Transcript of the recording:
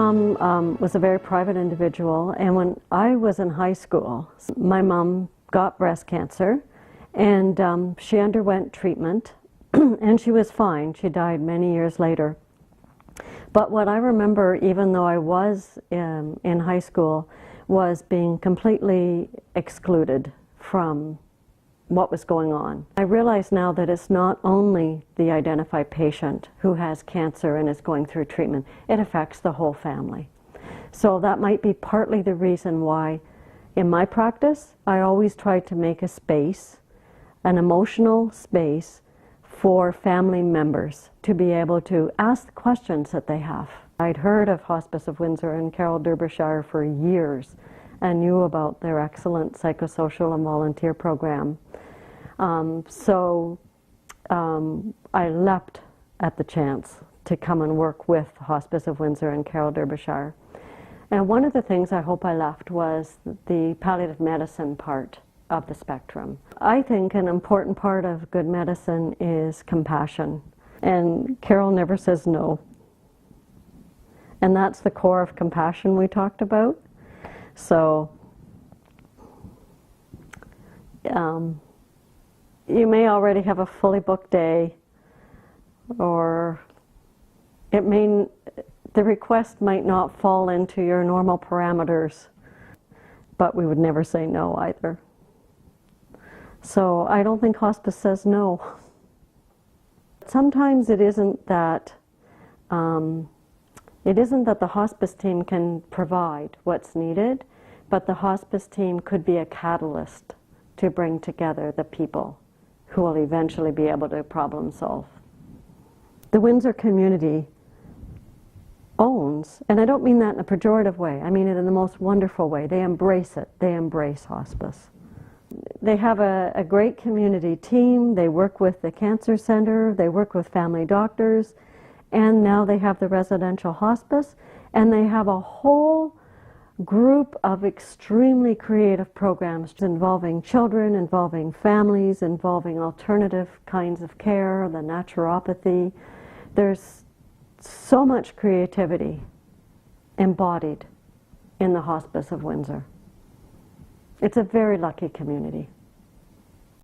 mom was a very private individual, and when I was in high school, my mom got breast cancer, and she underwent treatment, and she was fine. She died many years later. But what I remember, even though I was in high school, was being completely excluded from what was going on. I realize now that it's not only the identified patient who has cancer and is going through treatment, it affects the whole family. So that might be partly the reason why in my practice I always try to make a space, an emotional space for family members to be able to ask the questions that they have. I'd heard of Hospice of Windsor and Carroll Derbyshire for years and knew about their excellent psychosocial and volunteer program. I leapt at the chance to come and work with Hospice of Windsor and Carroll Derbyshire. And one of the things I hope I left was the palliative medicine part of the spectrum. I think an important part of good medicine is compassion. And Carroll never says no. And that's the core of compassion we talked about. So, you may already have a fully booked day, or the request might not fall into your normal parameters, but we would never say no either. So I don't think hospice says no. Sometimes it isn't that the hospice team can provide what's needed, but the hospice team could be a catalyst to bring together the people who will eventually be able to problem solve. The Windsor community owns, and I don't mean that in a pejorative way, I mean it in the most wonderful way. They embrace it. They embrace hospice. They have a great community team. They work with the cancer center. They work with family doctors. And now they have the residential hospice. And they have a whole group of extremely creative programs involving children, involving families, involving alternative kinds of care, the naturopathy. There's so much creativity embodied in the Hospice of Windsor. It's a very lucky community.